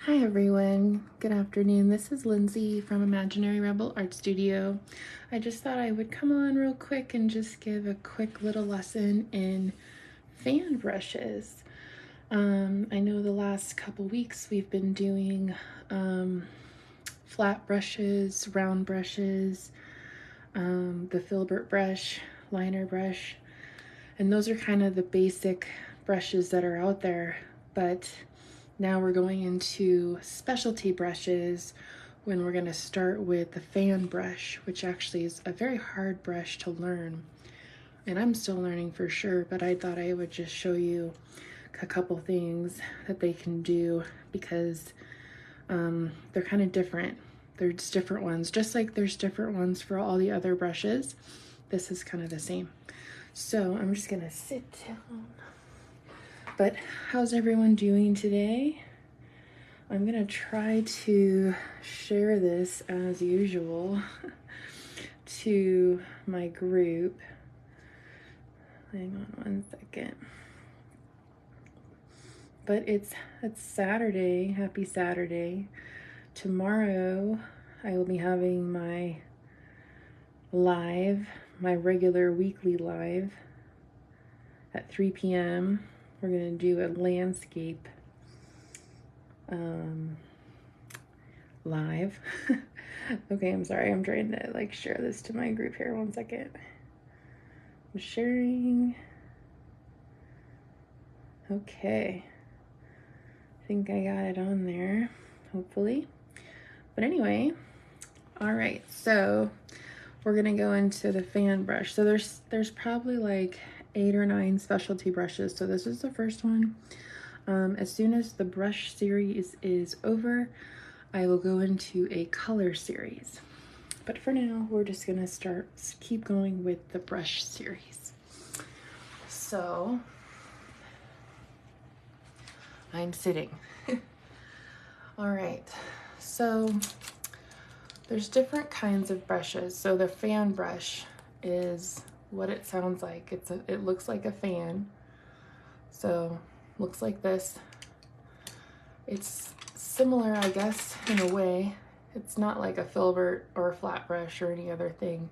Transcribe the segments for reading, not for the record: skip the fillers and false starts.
Hi everyone, good afternoon. This is Lindsay from Imaginary Rebel Art Studio. I just thought I would come on real quick and just give a quick little lesson in fan brushes. I know the last couple weeks we've been doing flat brushes, round brushes, the filbert brush, liner brush, and those are kind of the basic brushes that are out there, but now we're going into specialty brushes when we're going to start with the fan brush, which actually is a very hard brush to learn. And I'm still learning for sure, but I thought I would just show you a couple things that they can do because they're kind of different. There's different ones, just like there's different ones for all the other brushes. This is kind of the same. So I'm just gonna sit down. But how's everyone doing today? I'm gonna try to share this as usual to my group. Hang on one second. But it's Saturday. Happy Saturday. Tomorrow I will be having my regular weekly live at 3 p.m. We're gonna do a landscape live. Okay, I'm sorry. I'm trying to share this to my group here. One second. I'm sharing. Okay. I think I got it on there, hopefully. But anyway, all right. So we're gonna go into the fan brush. So there's probably like 8 or 9 specialty brushes. So this is the first one. As soon as the brush series is over, I will go into a color series. But for now, we're just gonna keep going with the brush series. So I'm sitting. All right, so there's different kinds of brushes. So the fan brush is what it sounds like. It looks like a fan. So looks like this. It's similar, I guess, in a way. It's not like a filbert or a flat brush or any other thing.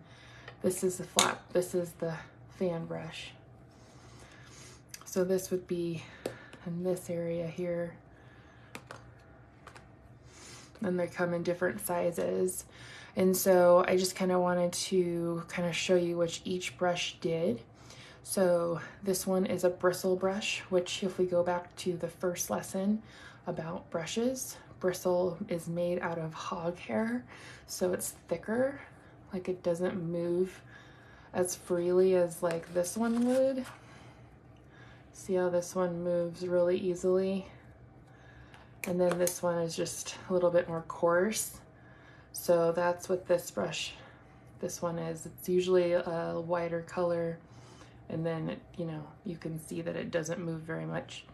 This is the fan brush. So this would be in this area here. And they come in different sizes. And so I just kind of wanted to kind of show you which each brush did. So this one is a bristle brush, which if we go back to the first lesson about brushes, bristle is made out of hog hair. So it's thicker, like it doesn't move as freely as like this one would. See how this one moves really easily? And then this one is just a little bit more coarse. So that's what this one is. It's usually a whiter color, and then you can see that it doesn't move very much.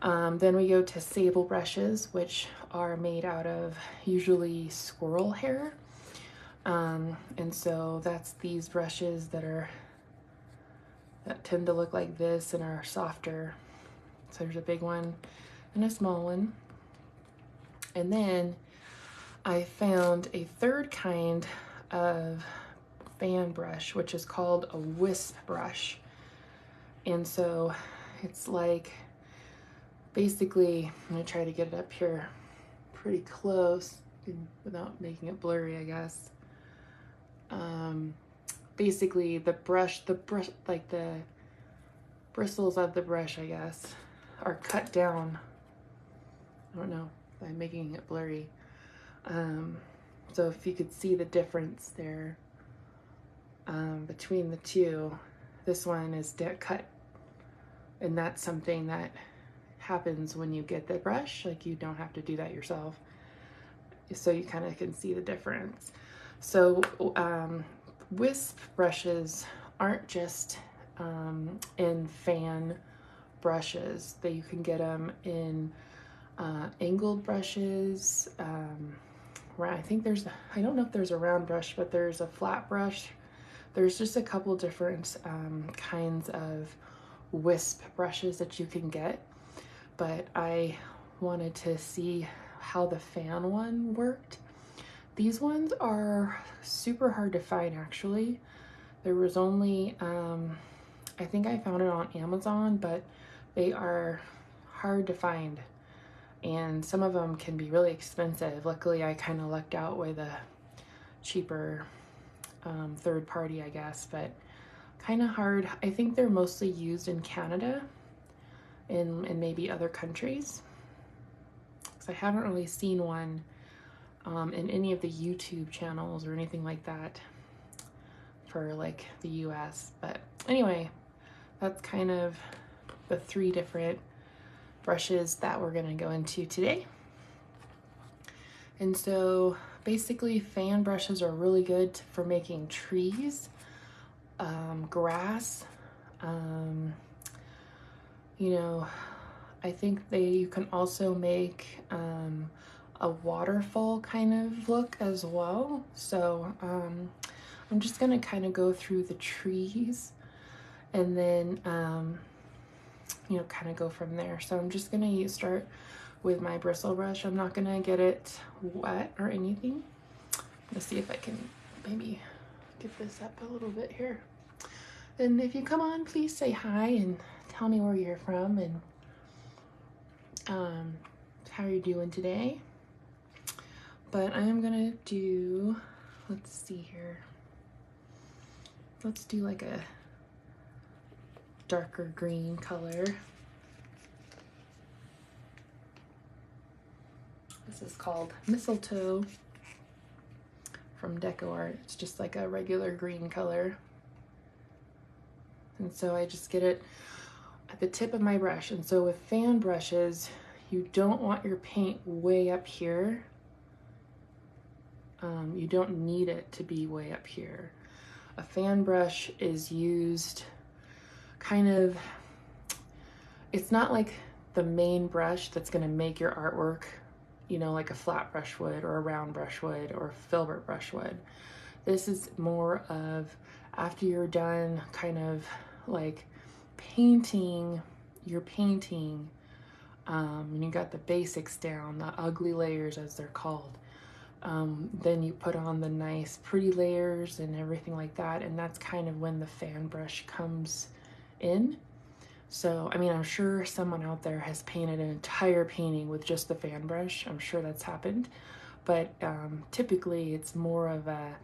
Then we go to sable brushes, which are made out of usually squirrel hair. And so that's these brushes that tend to look like this and are softer. So there's a big one and a small one. And then I found a third kind of fan brush, which is called a wisp brush. And so it's like, basically, I'm gonna try to get it up here pretty close without making it blurry, I guess. Basically the brush, like the bristles of the brush, I guess, are cut down. I don't know, by making it blurry. So if you could see the difference there between the two, this one is cut, and that's something that happens when you get the brush. Like, you don't have to do that yourself, so you kind of can see the difference. So wisp brushes aren't just in fan brushes. You can get them in angled brushes. I think I don't know if there's a round brush, but there's a flat brush. There's just a couple different kinds of wisp brushes that you can get. But I wanted to see how the fan one worked. These ones are super hard to find actually. There was only, I think I found it on Amazon, but they are hard to find. And some of them can be really expensive. Luckily, I kind of lucked out with a cheaper third party, I guess, but kind of hard. I think they're mostly used in Canada and maybe other countries. So I haven't really seen one in any of the YouTube channels or anything like that for like the US. But anyway, that's kind of the 3 different brushes that we're gonna go into today. And so basically fan brushes are really good for making trees, grass, you know, I think you can also make a waterfall kind of look as well. So I'm just gonna kind of go through the trees and then you know, kind of go from there. So I'm just gonna start with my bristle brush. I'm not gonna get it wet or anything. Let's see if I can maybe get this up a little bit here. And if you come on, please say hi and tell me where you're from and how you're doing today. But I am gonna do, let's see here. Let's do like a darker green color. This is called Mistletoe from DecoArt. It's just like a regular green color. And so I just get it at the tip of my brush. And so with fan brushes, you don't want your paint way up here. You don't need it to be way up here. A fan brush is used kind of, it's not like the main brush that's gonna make your artwork, you know, like a flat brush would or a round brush would or a filbert brush would. This is more of after you're done kind of like painting, you're painting, and you got the basics down, the ugly layers as they're called. Then you put on the nice pretty layers and everything like that, and that's kind of when the fan brush comes in. So, I mean, I'm sure someone out there has painted an entire painting with just the fan brush. I'm sure that's happened, but typically it's more of a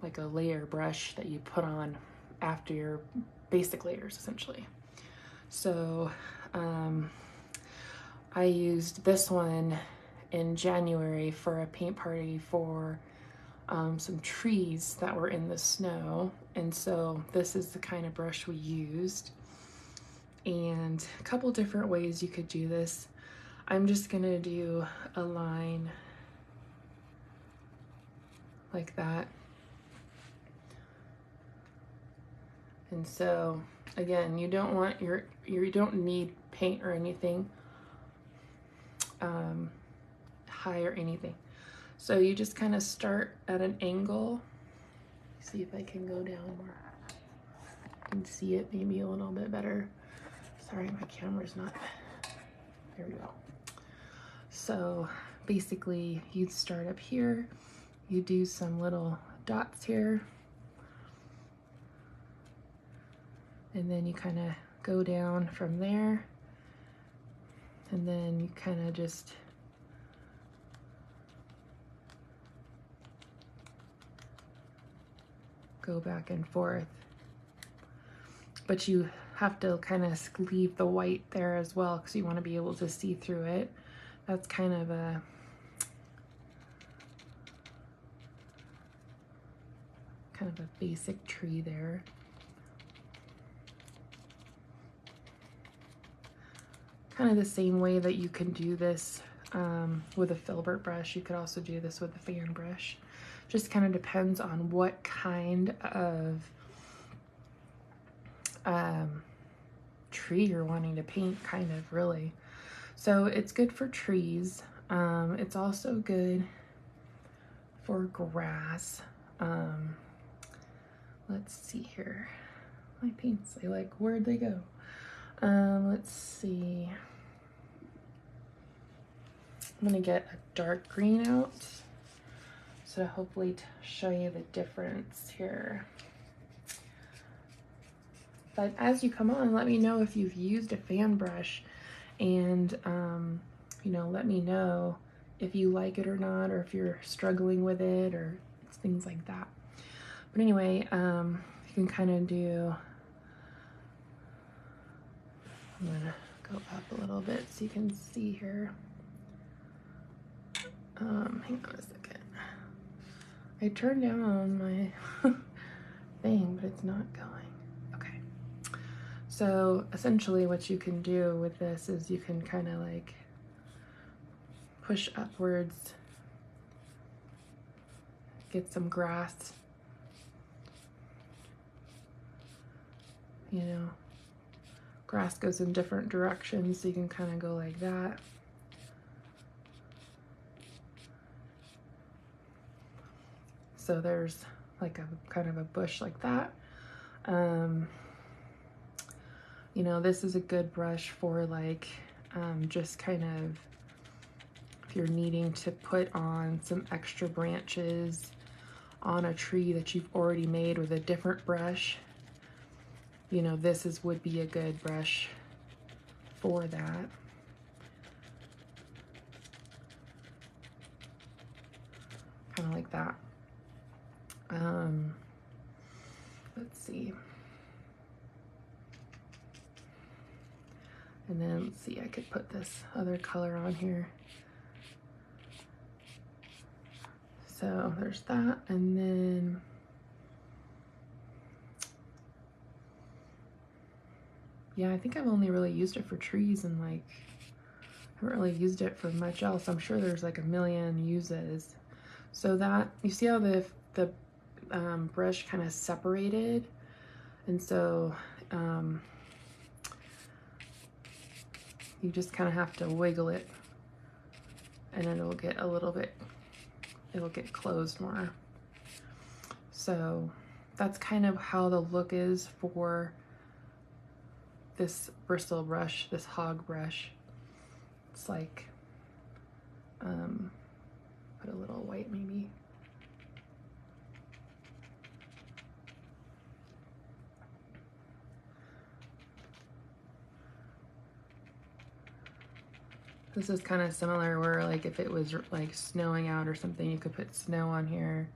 like a layer brush that you put on after your basic layers, essentially. So I used this one in January for a paint party for some trees that were in the snow. And so this is the kind of brush we used. And a couple different ways you could do this. I'm just gonna do a line like that. And so again, you don't want you don't need paint or anything high or anything. So you just kind of start at an angle. See if I can go down more. I can see it maybe a little bit better. Sorry, my camera's not. There we go. So basically you start up here, you do some little dots here, and then you kind of go down from there, and then you kind of just go back and forth. But you have to kind of leave the white there as well because you want to be able to see through it. That's kind of a basic tree there. Kind of the same way that you can do this with a filbert brush, you could also do this with a fan brush. Just kind of depends on what kind of tree you're wanting to paint, kind of, really. So it's good for trees. It's also good for grass. Let's see here. My paints, where'd they go? Let's see. I'm gonna get a dark green out, so hopefully to show you the difference here. But as you come on, let me know if you've used a fan brush, and you know, let me know if you like it or not, or if you're struggling with it, or things like that. But anyway, you can kind of do, I'm gonna go up a little bit so you can see here. Hang on a second. I turned down my thing, but it's not going. Okay. So essentially what you can do with this is you can kind of like push upwards, get some grass, you know, grass goes in different directions, so you can kind of go like that. So there's like a kind of a bush like that. You know, this is a good brush for like just kind of if you're needing to put on some extra branches on a tree that you've already made with a different brush. You know, would be a good brush for that. Kind of like that. Let's see. And then let's see, I could put this other color on here. So there's that, and then yeah, I think I've only really used it for trees, and like I haven't really used it for much else. I'm sure there's like a million uses. So that, you see how the brush kind of separated, and so you just kind of have to wiggle it, and it'll get a little bit, it'll get closed more. So that's kind of how the look is for this bristle brush, this hog brush. It's like, put a little white maybe. This is kind of similar where like if it was like snowing out or something, you could put snow on here.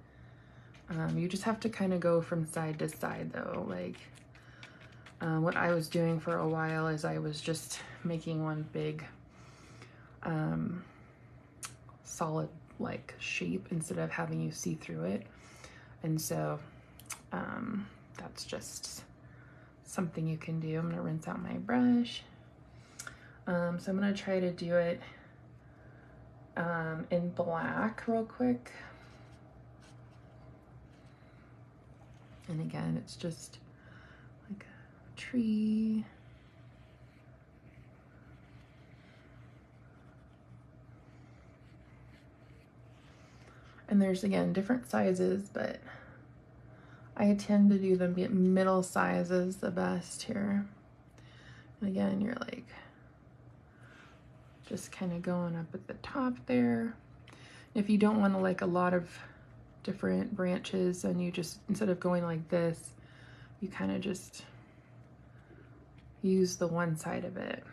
You just have to kind of go from side to side though. Like what I was doing for a while is I was just making one big solid like shape instead of having you see through it. And so that's just something you can do. I'm gonna rinse out my brush. So I'm gonna try to do it in black real quick. And again, it's just like a tree. And there's, again, different sizes, but I tend to do the middle sizes the best here. And again, you're like just kind of going up at the top there. If you don't want to like a lot of different branches, and you just, instead of going like this, you kind of just use the one side of it.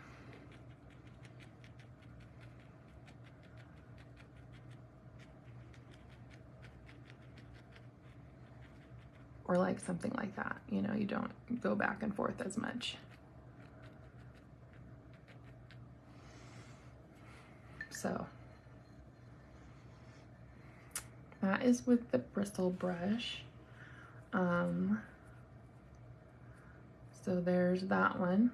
Or like something like that, you know, you don't go back and forth as much. So that is with the bristle brush. So there's that one.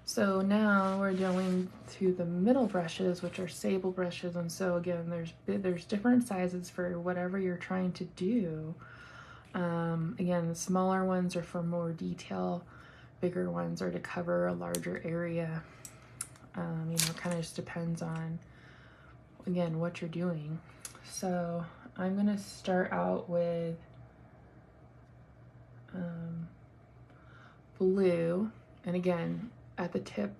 So now we're going to the middle brushes, which are sable brushes. And so again, there's different sizes for whatever you're trying to do. Again, the smaller ones are for more detail, bigger ones are to cover a larger area. You know, kind of just depends on, again, what you're doing. So I'm gonna start out with blue, and again, at the tip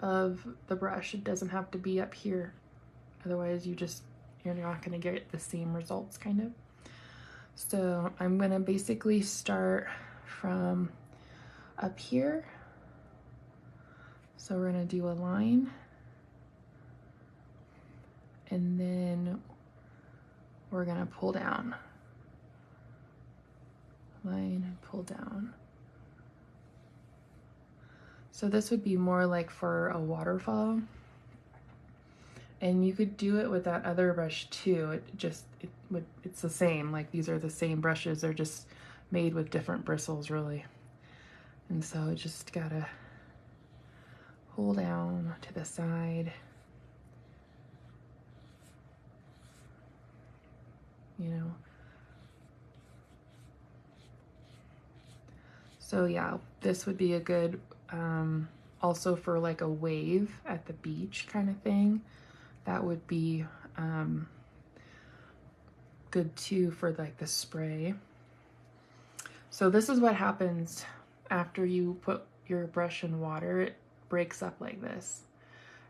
of the brush, it doesn't have to be up here. Otherwise you're not gonna get the same results kind of. So I'm gonna basically start from up here. So we're gonna do a line, and then we're gonna pull down. Line and pull down. So this would be more like for a waterfall. And you could do it with that other brush too. It's the same, like these are the same brushes, they're just made with different bristles really. And so it just gotta pull down to the side. You know. So yeah, this would be a good, also for like a wave at the beach kind of thing. That would be good too for like the spray. So this is what happens after you put your brush in water. It breaks up like this.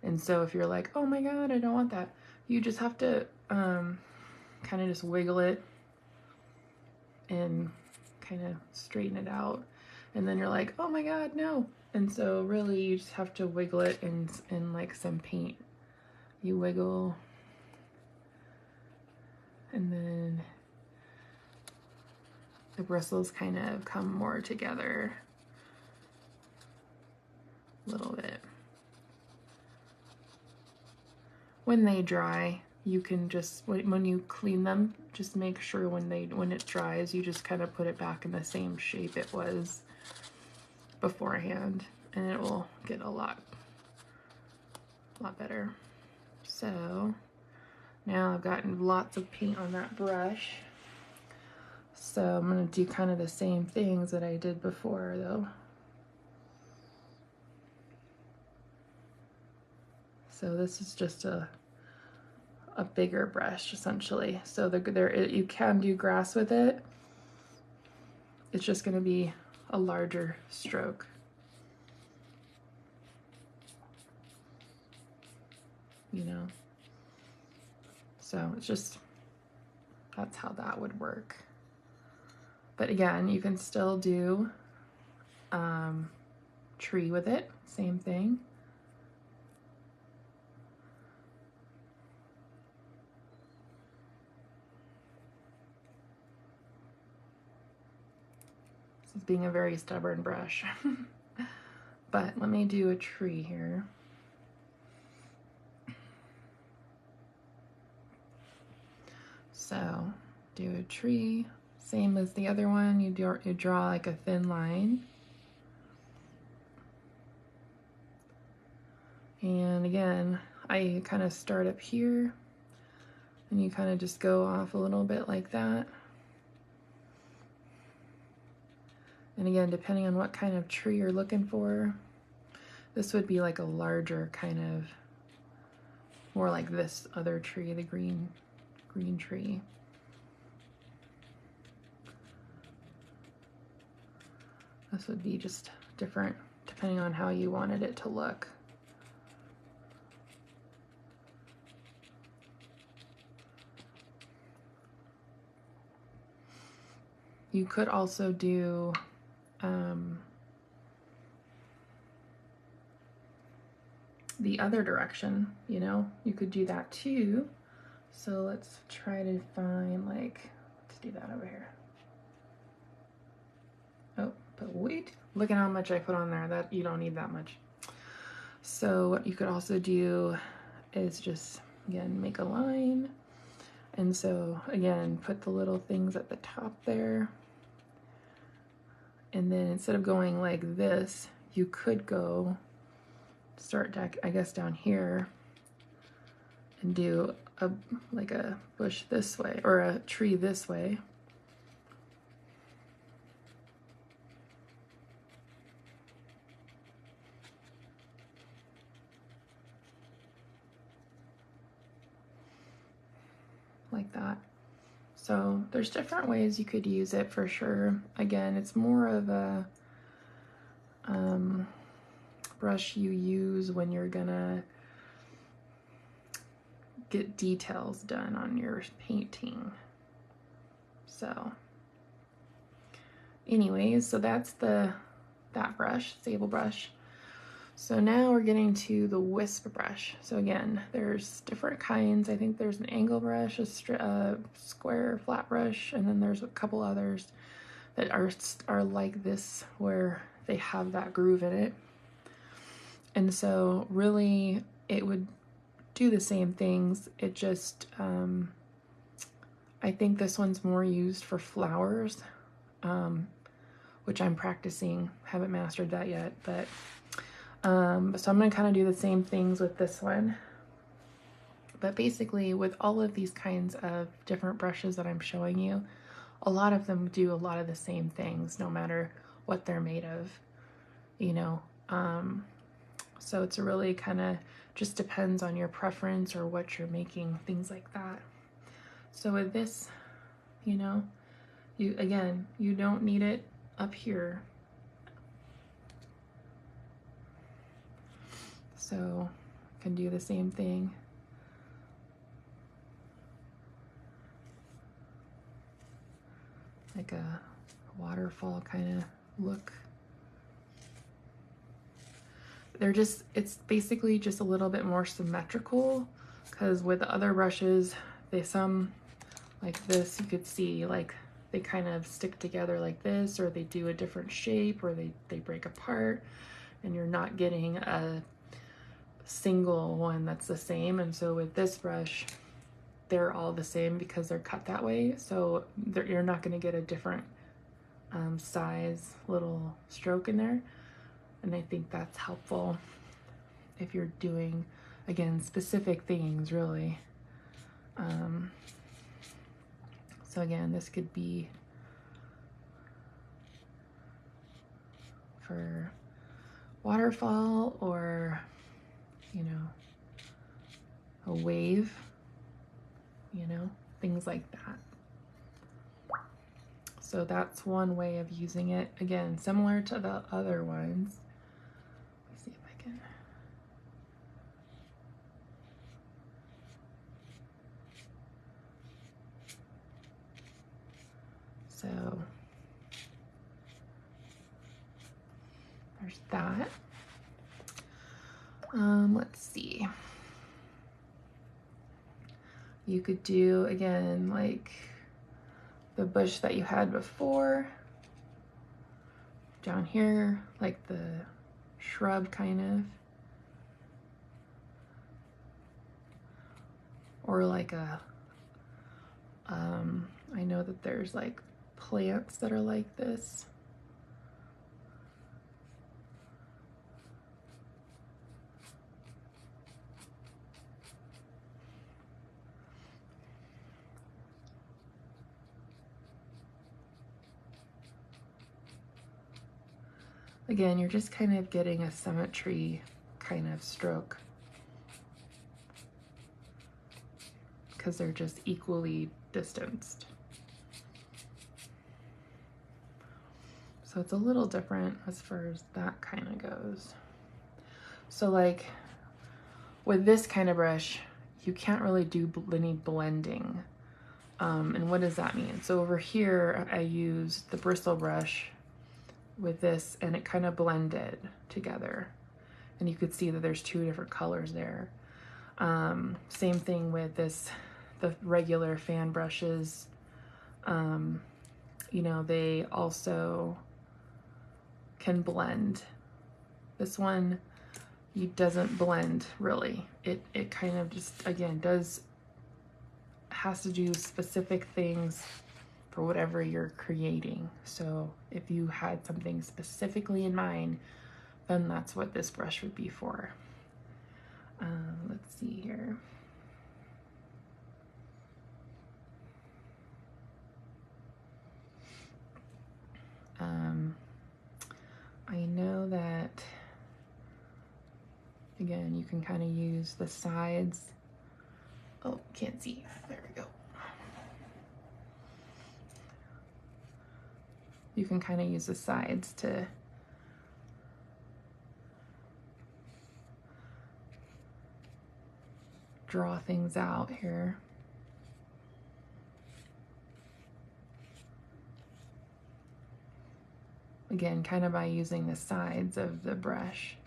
And so if you're like, oh my God, I don't want that, you just have to kind of just wiggle it and kind of straighten it out. And then you're like, oh my God, no. And so really you just have to wiggle it in like some paint. You wiggle, and then the bristles kind of come more together a little bit. When they dry, you can just, when you clean them, just make sure when it dries, you just kind of put it back in the same shape it was beforehand, and it will get a lot better. So now I've gotten lots of paint on that brush. So I'm gonna do kind of the same things that I did before though. So this is just a bigger brush essentially. So you can do grass with it. It's just gonna be a larger stroke. You know, so it's just, that's how that would work. But again, you can still do tree with it, same thing. This is being a very stubborn brush. But let me do a tree here. So do a tree, same as the other one, you draw like a thin line. And again, I kind of start up here, and you kind of just go off a little bit like that. And again, depending on what kind of tree you're looking for, this would be like a larger kind of, more like this other tree, the green tree. This would be just different depending on how you wanted it to look. You could also do the other direction, you know, you could do that too. So let's try to find, like, let's do that over here. Oh, but wait, look at how much I put on there. That you don't need that much. So what you could also do is just, again, make a line. And so again, put the little things at the top there. And then instead of going like this, you could go start, I guess, down here and do like a bush this way, or a tree this way. Like that. So there's different ways you could use it for sure. Again, it's more of a brush you use when you're gonna get details done on your painting. So anyways, so that's that brush, sable brush. So now we're getting to the wisp brush. So again, there's different kinds. I think there's an angle brush, a square flat brush, and then there's a couple others that are like this, where they have that groove in it. And so really it would do the same things. It just, I think this one's more used for flowers, which I'm practicing, haven't mastered that yet, but so I'm gonna kind of do the same things with this one. But basically with all of these kinds of different brushes that I'm showing you, a lot of them do a lot of the same things, no matter what they're made of, you know. So it's really kind of just depends on your preference or what you're making, things like that. So with this, you know, you don't need it up here. So I can do the same thing. Like a waterfall kind of look. It's basically just a little bit more symmetrical, because with the other brushes, some like this, you could see like they kind of stick together like this, or they do a different shape, or they break apart, and you're not getting a single one that's the same. And so with this brush, they're all the same because they're cut that way. So you're not going to get a different size little stroke in there. And I think that's helpful if you're doing, again, specific things, really. So again, this could be for waterfall, or, you know, a wave, you know, things like that. So that's one way of using it. Again, similar to the other ones. Let me see if I can. So there's that. Let's see. You could do, again, like the bush that you had before, down here, like the shrub kind of, or like a, I know that there's like plants that are like this. Again, you're just kind of getting a symmetry kind of stroke, because they're just equally distanced. So it's a little different as far as that kind of goes. So like with this kind of brush, you can't really do any blending. And what does that mean? So over here, I used the bristle brush with this, and it kind of blended together. And you could see that there's two different colors there. Same thing with this, the regular fan brushes. You know, they also can blend. This one, it doesn't blend really. It kind of just, again, has to do specific things for whatever you're creating. So if you had something specifically in mind, then that's what this brush would be for. Let's see here. I know that, again, you can kind of use the sides. Oh, can't see. There we go. You can kind of use the sides to draw things out here. Again, kind of by using the sides of the brush.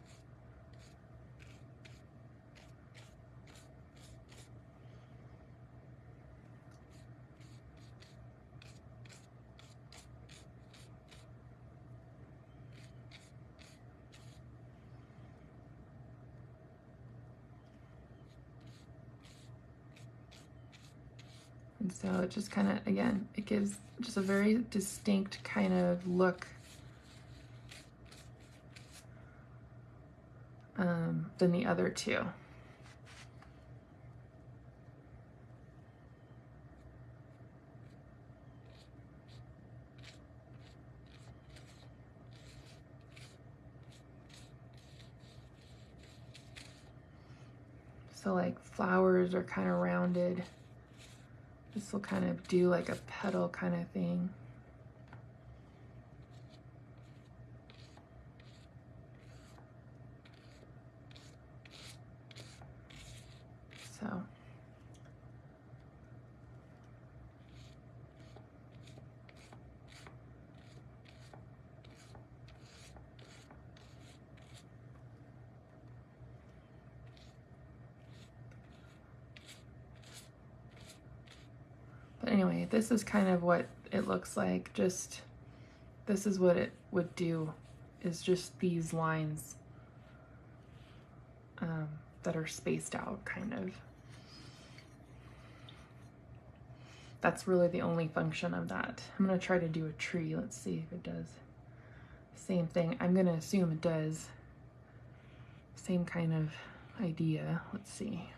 And so it just kind of, again, it gives just a very distinct kind of look than the other two. So like flowers are kind of rounded. This will kind of do like a petal kind of thing. So. But anyway, this is kind of what it looks like. Just, this is what it would do, is just these lines that are spaced out, kind of. That's really the only function of that. I'm gonna try to do a tree. Let's see if it does. Same thing. I'm gonna assume it does. Same kind of idea. Let's see.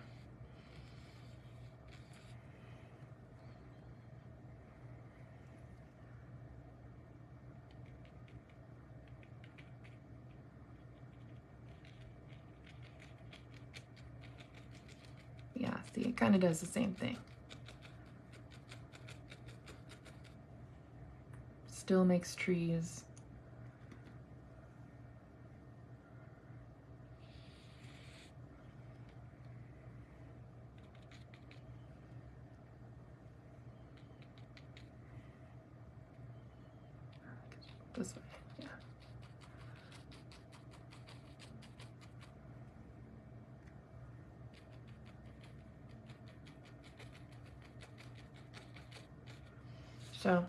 Yeah, see, it kind of does the same thing. Still makes trees. This way, yeah. So,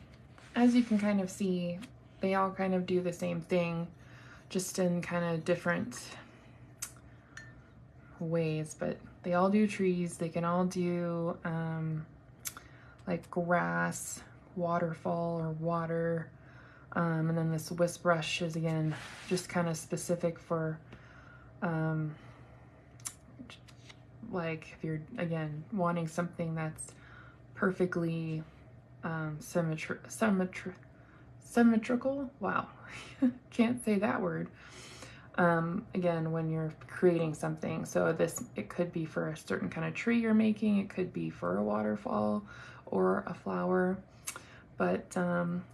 as you can kind of see, they all kind of do the same thing, just in kind of different ways, but they all do trees. They can all do like grass, waterfall, or water. And then this wisp brush is, again, just kind of specific for like if you're, again, wanting something that's perfectly symmetrical. Wow, can't say that word. Again, when you're creating something. So this, it could be for a certain kind of tree you're making, it could be for a waterfall or a flower. But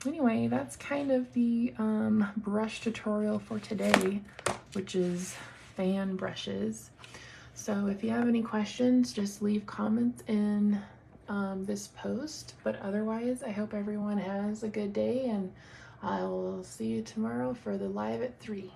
anyway, that's kind of the brush tutorial for today, which is fan brushes. So if you have any questions, just leave comments in this post. But otherwise, I hope everyone has a good day, and I will see you tomorrow for the live at 3.